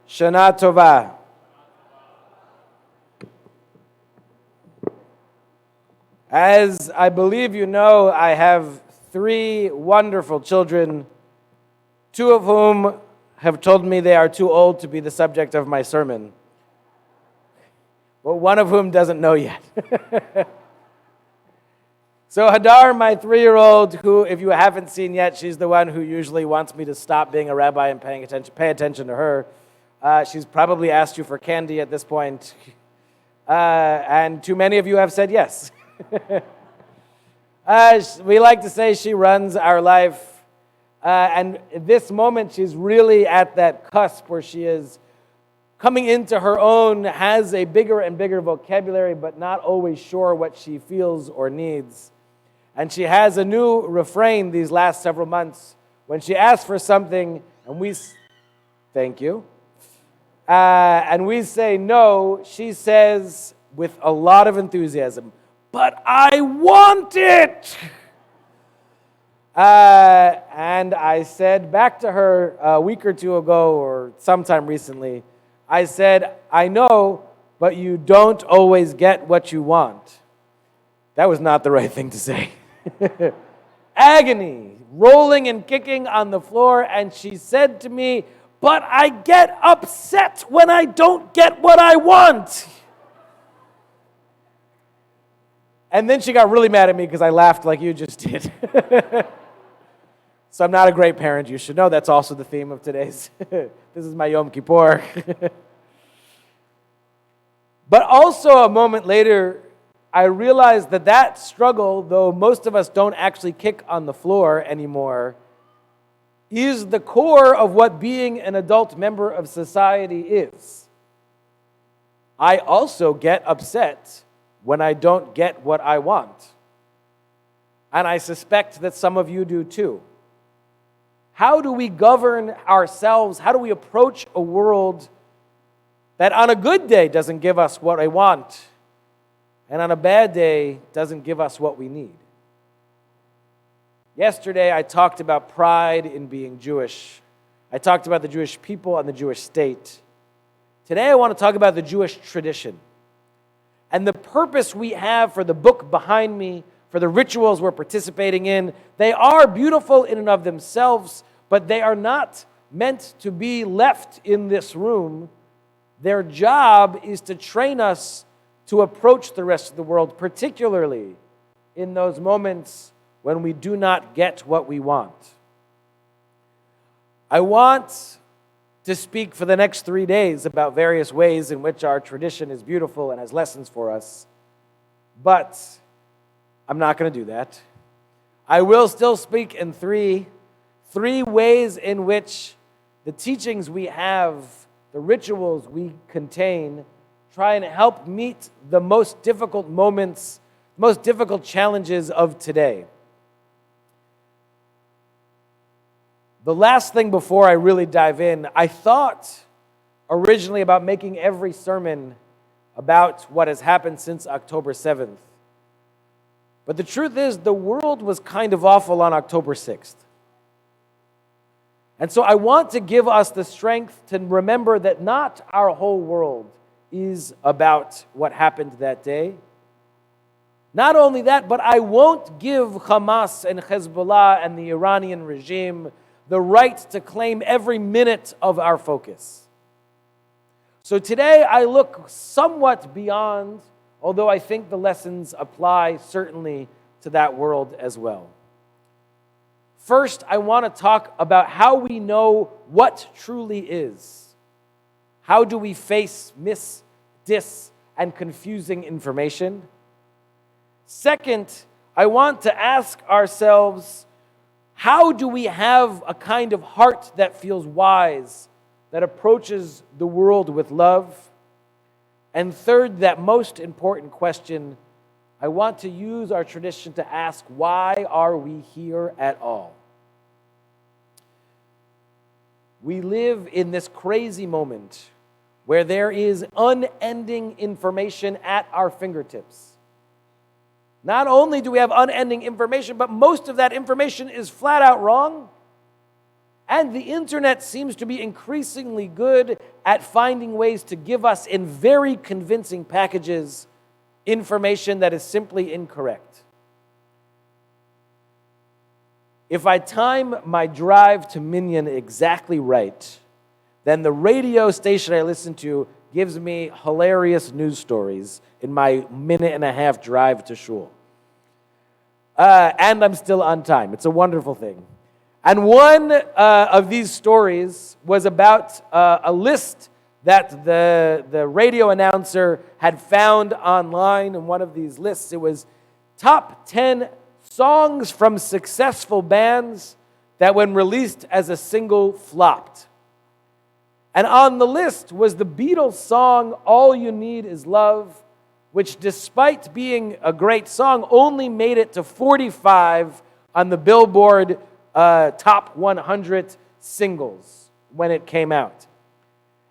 Shana Tova. As I believe you know, I have 3 wonderful children, 2 of whom have told me they are too old to be the subject of my sermon, but one of whom doesn't know yet. So Hadar, my 3-year-old, who, if you haven't seen yet, she's the one who usually wants me to stop being a rabbi and pay attention to her. She's probably asked you for candy at this point, and too many of you have said yes. We like to say she runs our life, and at this moment she's really at that cusp where she is coming into her own, has a bigger and bigger vocabulary, but not always sure what she feels or needs. And she has a new refrain these last several months. When she asks for something, and thank you, and we say no, she says with a lot of enthusiasm, "But I want it!" And I said back to her a week or 2 ago, or sometime recently, I said, "I know, but you don't always get what you want." That was not the right thing to say. Agony, rolling and kicking on the floor, and she said to me, "But I get upset when I don't get what I want." And then she got really mad at me because I laughed like you just did. So I'm not a great parent, you should know. That's also the theme of today's. This is my Yom Kippur. But also a moment later, I realized that struggle, though most of us don't actually kick on the floor anymore, is the core of what being an adult member of society is. I also get upset when I don't get what I want. And I suspect that some of you do too. How do we govern ourselves? How do we approach a world that on a good day doesn't give us what I want, and on a bad day doesn't give us what we need? Yesterday I talked about pride in being Jewish. I talked about the Jewish people and the Jewish state. Today I want to talk about the Jewish tradition and the purpose we have for the book behind me, for the rituals we're participating in. They are beautiful in and of themselves, but they are not meant to be left in this room. Their job is to train us to approach the rest of the world, particularly in those moments when we do not get what we want. I want to speak for the next 3 days about various ways in which our tradition is beautiful and has lessons for us, but I'm not going to do that. I will still speak in three ways in which the teachings we have, the rituals we contain, try and help meet the most difficult moments, most difficult challenges of today. The last thing before I really dive in, I thought originally about making every sermon about what has happened since October 7th. But the truth is, the world was kind of awful on October 6th. And so I want to give us the strength to remember that not our whole world is about what happened that day. Not only that, but I won't give Hamas and Hezbollah and the Iranian regime the right to claim every minute of our focus. So today I look somewhat beyond, although I think the lessons apply certainly to that world as well. First, I want to talk about how we know what truly is. How do we face dis, and confusing information? Second, I want to ask ourselves, how do we have a kind of heart that feels wise, that approaches the world with love? And third, that most important question, I want to use our tradition to ask, why are we here at all? We live in this crazy moment where there is unending information at our fingertips. Not only do we have unending information, but most of that information is flat out wrong. And the internet seems to be increasingly good at finding ways to give us in very convincing packages information that is simply incorrect. If I time my drive to Minyan exactly right, then the radio station I listen to gives me hilarious news stories in my minute-and-a-half drive to shul. And I'm still on time. It's a wonderful thing. And one of these stories was about a list that the radio announcer had found online. In one of these lists, it was top 10 songs from successful bands that when released as a single flopped. And on the list was the Beatles song, All You Need Is Love, which despite being a great song, only made it to 45 on the Billboard Top 100 singles when it came out.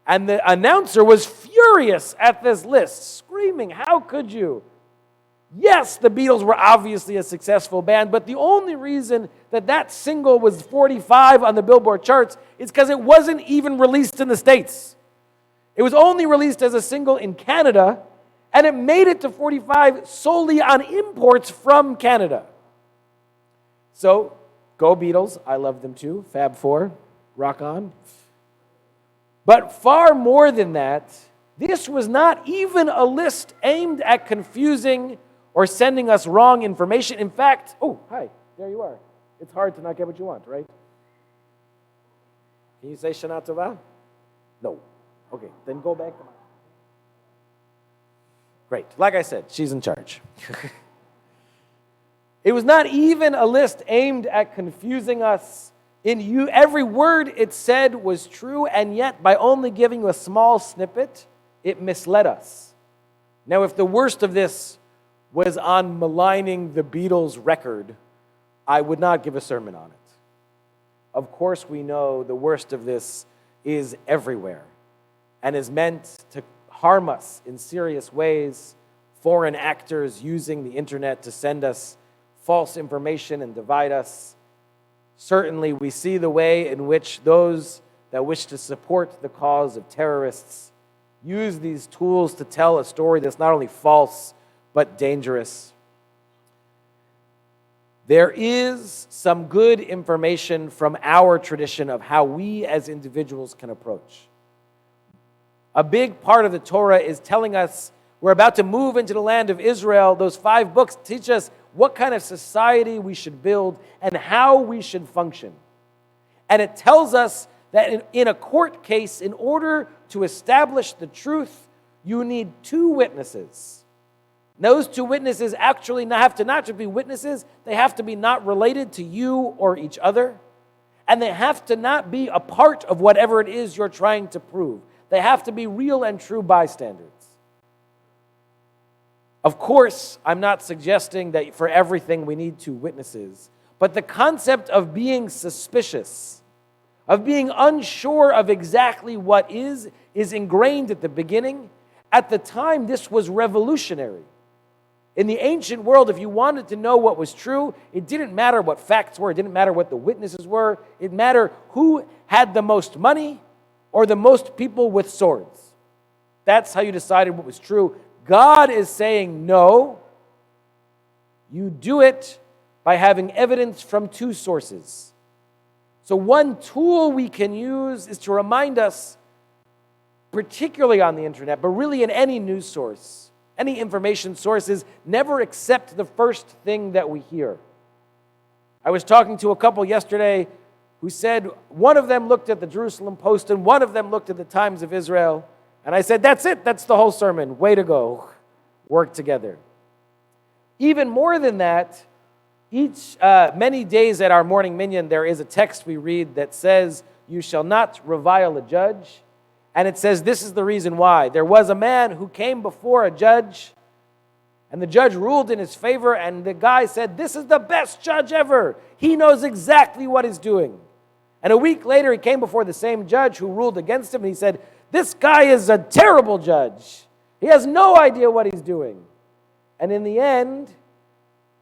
And the announcer was furious at this list, screaming, how could you? Yes, the Beatles were obviously a successful band, but the only reason that single was 45 on the Billboard charts is because it wasn't even released in the States. It was only released as a single in Canada, and it made it to 45 solely on imports from Canada. So, go Beatles, I love them too, Fab Four, rock on. But far more than that, this was not even a list aimed at confusing or sending us wrong information. In fact, oh, hi, there you are. It's hard to not get what you want, right? Can you say Shana Tova? No. Okay, then go back to mine. Great. Like I said, she's in charge. It was not even a list aimed at confusing us. Every word it said was true, and yet by only giving you a small snippet, it misled us. Now, if the worst of this was on maligning the Beatles' record, I would not give a sermon on it. Of course, we know the worst of this is everywhere and is meant to harm us in serious ways. Foreign actors using the internet to send us false information and divide us. Certainly, we see the way in which those that wish to support the cause of terrorists use these tools to tell a story that's not only false, but dangerous. There is some good information from our tradition of how we as individuals can approach. A big part of the Torah is telling us we're about to move into the land of Israel. Those 5 books teach us what kind of society we should build and how we should function. And it tells us that in a court case, in order to establish the truth, you need 2 witnesses. Those 2 witnesses actually have to not just be witnesses, they have to be not related to you or each other, and they have to not be a part of whatever it is you're trying to prove. They have to be real and true bystanders. Of course, I'm not suggesting that for everything we need 2 witnesses, but the concept of being suspicious, of being unsure of exactly what is ingrained at the beginning. At the time, this was revolutionary. In the ancient world, if you wanted to know what was true, it didn't matter what facts were, it didn't matter what the witnesses were, it mattered who had the most money or the most people with swords. That's how you decided what was true. God is saying, no, you do it by having evidence from 2 sources. So one tool we can use is to remind us, particularly on the internet, but really in any news source, any information sources, never accept the first thing that we hear. I was talking to a couple yesterday who said one of them looked at the Jerusalem Post and one of them looked at the Times of Israel. And I said, that's it. That's the whole sermon. Way to go. Work together. Even more than that, many days at our morning minyan, there is a text we read that says, you shall not revile a judge. And it says, this is the reason why. There was a man who came before a judge, and the judge ruled in his favor, and the guy said, this is the best judge ever. He knows exactly what he's doing. And a week later, he came before the same judge who ruled against him, and he said, this guy is a terrible judge. He has no idea what he's doing. And in the end,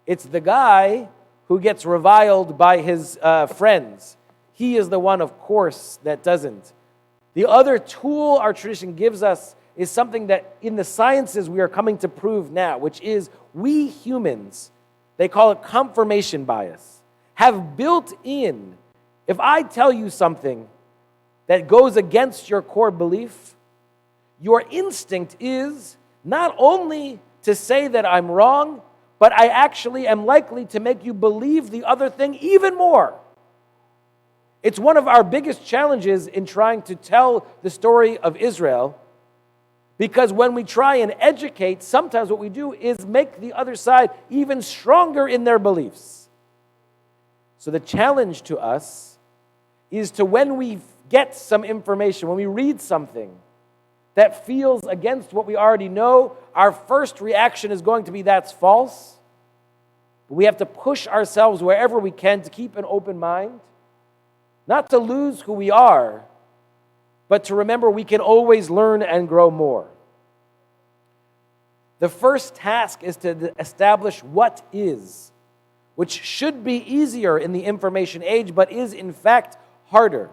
it's the guy who gets reviled by his friends. He is the one, of course, that doesn't. The other tool our tradition gives us is something that in the sciences we are coming to prove now, which is we humans, they call it confirmation bias, have built in, if I tell you something that goes against your core belief, your instinct is not only to say that I'm wrong, but I actually am likely to make you believe the other thing even more. It's one of our biggest challenges in trying to tell the story of Israel, because when we try and educate, sometimes what we do is make the other side even stronger in their beliefs. So the challenge to us is to, when we get some information, when we read something that feels against what we already know, our first reaction is going to be, that's false. But we have to push ourselves wherever we can to keep an open mind, not to lose who we are, but to remember we can always learn and grow more. The first task is to establish what is, which should be easier in the information age, but is in fact harder.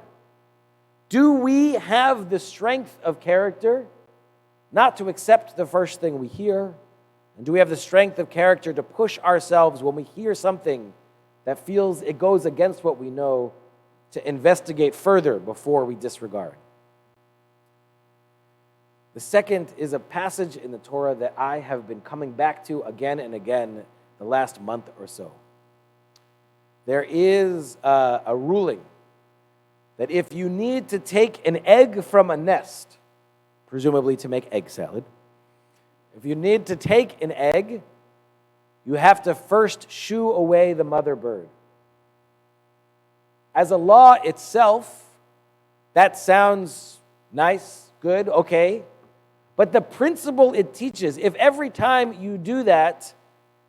Do we have the strength of character not to accept the first thing we hear? And do we have the strength of character to push ourselves when we hear something that feels it goes against what we know, to investigate further before we disregard? The second is a passage in the Torah that I have been coming back to again and again the last month or so. There is a ruling that if you need to take an egg from a nest, presumably to make egg salad, if you need to take an egg, you have to first shoo away the mother bird. As a law itself, that sounds nice, good, okay. But the principle it teaches, if every time you do that,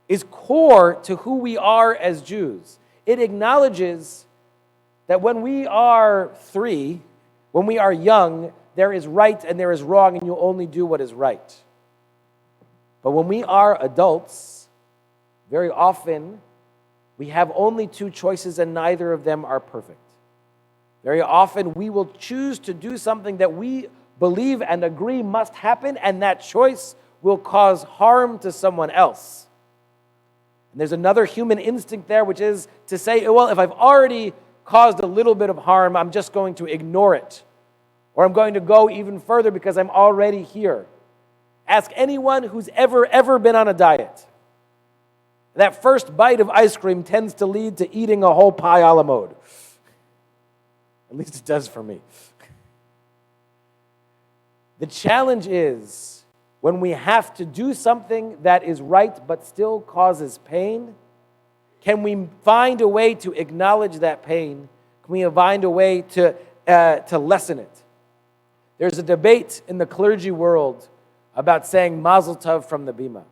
is core to who we are as Jews, it acknowledges that when we are 3, when we are young, there is right and there is wrong, and you only do what is right. But when we are adults, very often we have only 2 choices and neither of them are perfect. Very often we will choose to do something that we believe and agree must happen, and that choice will cause harm to someone else. And there's another human instinct there, which is to say, well, if I've already caused a little bit of harm, I'm just going to ignore it. Or I'm going to go even further because I'm already here. Ask anyone who's ever been on a diet. That first bite of ice cream tends to lead to eating a whole pie a la mode. At least it does for me. The challenge is when we have to do something that is right but still causes pain, can we find a way to acknowledge that pain? Can we find a way to lessen it? There's a debate in the clergy world about saying Mazel Tov from the Bima.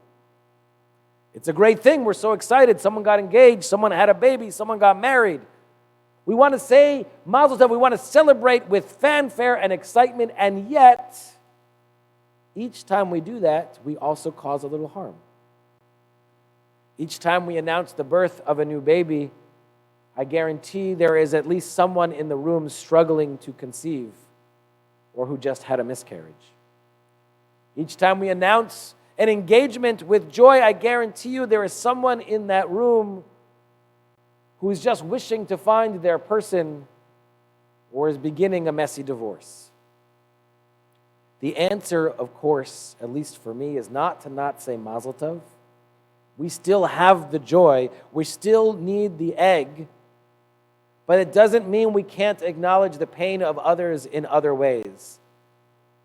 It's a great thing. We're so excited. Someone got engaged. Someone had a baby. Someone got married. We want to say Mazel Tov. We want to celebrate with fanfare and excitement. And yet, each time we do that, we also cause a little harm. Each time we announce the birth of a new baby, I guarantee there is at least someone in the room struggling to conceive or who just had a miscarriage. Each time we announce an engagement with joy, I guarantee you there is someone in that room who is just wishing to find their person or is beginning a messy divorce. The answer, of course, at least for me, is not to not say Mazel Tov. We still have the joy. We still need the egg. But it doesn't mean we can't acknowledge the pain of others in other ways.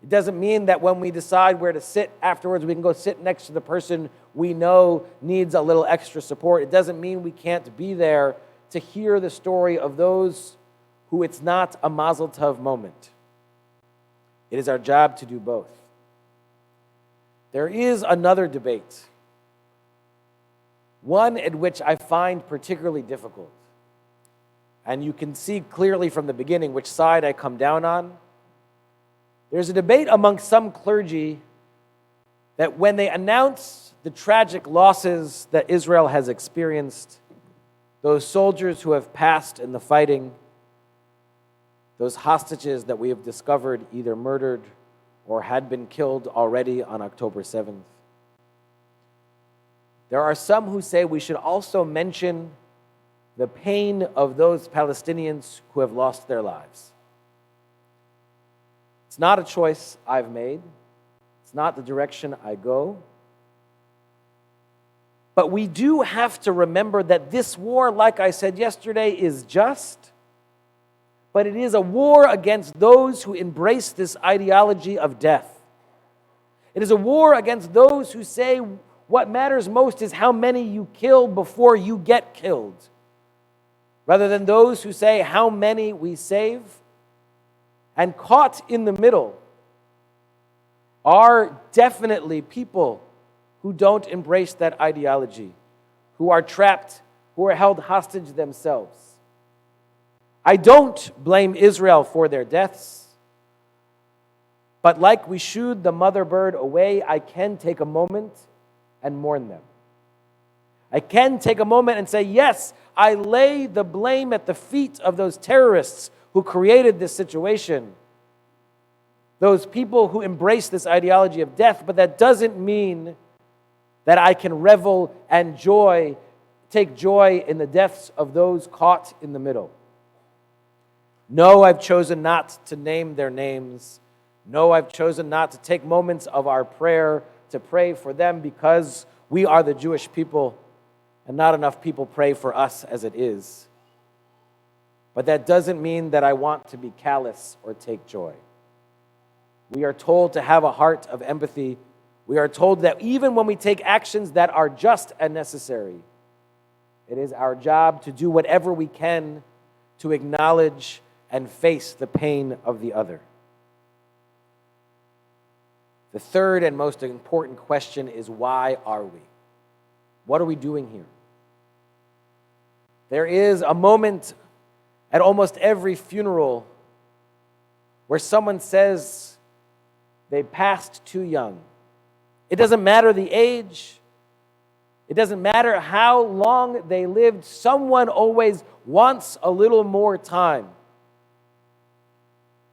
It doesn't mean that when we decide where to sit afterwards, we can go sit next to the person we know needs a little extra support. It doesn't mean we can't be there to hear the story of those who it's not a Mazel Tov moment. It is our job to do both. There is another debate, one at which I find particularly difficult. And you can see clearly from the beginning which side I come down on. There's a debate among some clergy that when they announce the tragic losses that Israel has experienced, those soldiers who have passed in the fighting, those hostages that we have discovered either murdered or had been killed already on October 7th. There are some who say we should also mention the pain of those Palestinians who have lost their lives. It's not a choice I've made. It's not the direction I go. But we do have to remember that this war, like I said yesterday, is just, but it is a war against those who embrace this ideology of death. It is a war against those who say what matters most is how many you kill before you get killed, rather than those who say how many we save. And caught in the middle are definitely people who don't embrace that ideology, who are trapped, who are held hostage themselves. I don't blame Israel for their deaths, but like we shooed the mother bird away, I can take a moment and mourn them. I can take a moment and say, yes, I lay the blame at the feet of those terrorists who created this situation, those people who embrace this ideology of death, but that doesn't mean that I can revel and take joy in the deaths of those caught in the middle. No, I've chosen not to name their names. No, I've chosen not to take moments of our prayer to pray for them because we are the Jewish people and not enough people pray for us as it is. But that doesn't mean that I want to be callous or take joy. We are told to have a heart of empathy. We are told that even when we take actions that are just and necessary, it is our job to do whatever we can to acknowledge and face the pain of the other. The third and most important question is, why are we? What are we doing here? There is a moment at almost every funeral where someone says they passed too young. It doesn't matter the age. It doesn't matter how long they lived. Someone always wants a little more time.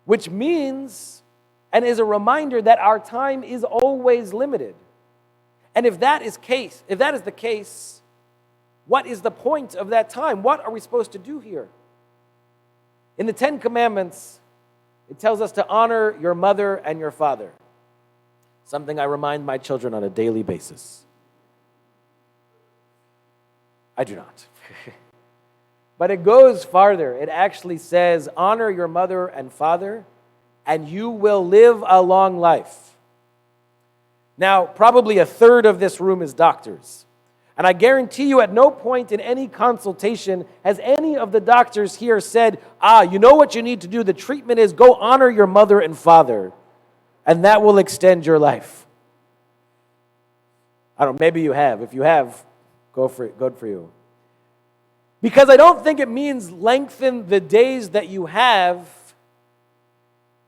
Which means, and is a reminder, that our time is always limited. And if that is the case, what is the point of that time? What are we supposed to do here? In the Ten Commandments, it tells us to honor your mother and your father. Something I remind my children on a daily basis. I do not. But it goes farther. It actually says, honor your mother and father, and you will live a long life. Now, probably a third of this room is doctors. And I guarantee you at no point in any consultation has any of the doctors here said, you know what you need to do? The treatment is go honor your mother and father, and that will extend your life. I don't know, maybe you have. If you have, go for it. Good for you. Because I don't think it means lengthen the days that you have.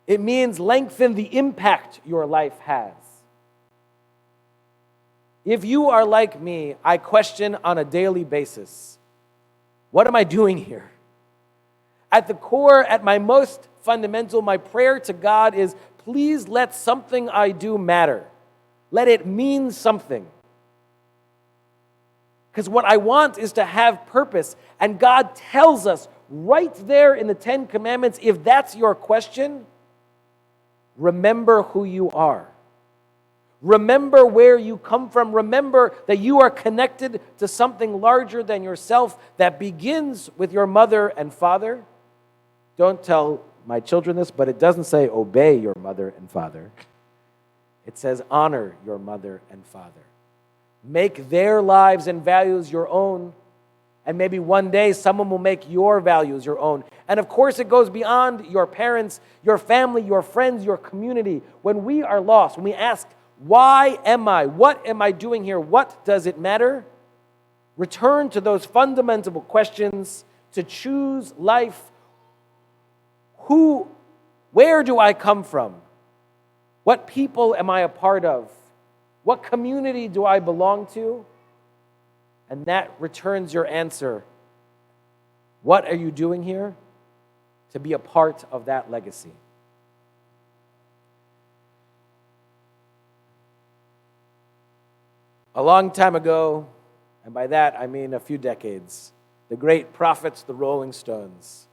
It means lengthen the impact your life has. If you are like me, I question on a daily basis, what am I doing here? At the core, at my most fundamental, my prayer to God is, please let something I do matter. Let it mean something. Because what I want is to have purpose. And God tells us right there in the Ten Commandments, if that's your question, remember who you are. Remember where you come from. Remember that you are connected to something larger than yourself that begins with your mother and father. Don't tell my children this, but it doesn't say obey your mother and father. It says honor your mother and father. Make their lives and values your own. And maybe one day someone will make your values your own. And of course it goes beyond your parents, your family, your friends, your community. When we are lost, when we ask, why am I? What am I doing here? What does it matter? Return to those fundamental questions to choose life. Where do I come from? What people am I a part of? What community do I belong to? And that returns your answer. What are you doing here? to be a part of that legacy. A long time ago, and by that I mean a few decades, the great prophets, the Rolling Stones,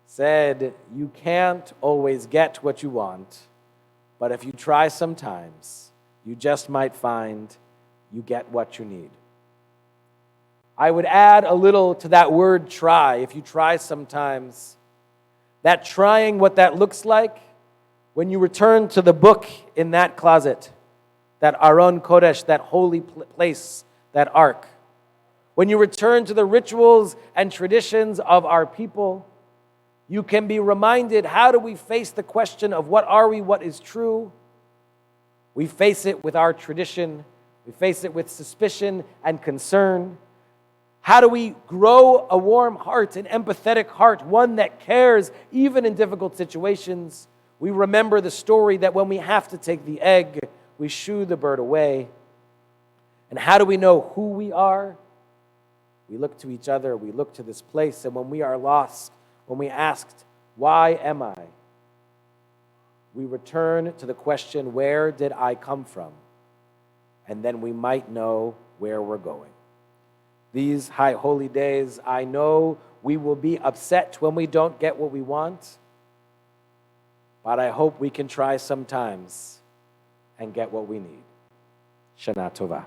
said, you can't always get what you want, but if you try sometimes, you just might find you get what you need. I would add a little to that word try. If you try sometimes, that trying, what that looks like, when you return to the book in that closet, that Aron Kodesh, that holy place, that ark. When you return to the rituals and traditions of our people, you can be reminded, how do we face the question of what are we, what is true? We face it with our tradition. We face it with suspicion and concern. How do we grow a warm heart, an empathetic heart, one that cares even in difficult situations? We remember the story that when we have to take the egg, we shoo the bird away. And how do we know who we are? We look to each other, we look to this place, and when we are lost, when we asked, why am I? We return to the question, where did I come from? And then we might know where we're going. These high holy days, I know we will be upset when we don't get what we want, but I hope we can try sometimes and get what we need. Shana Tova.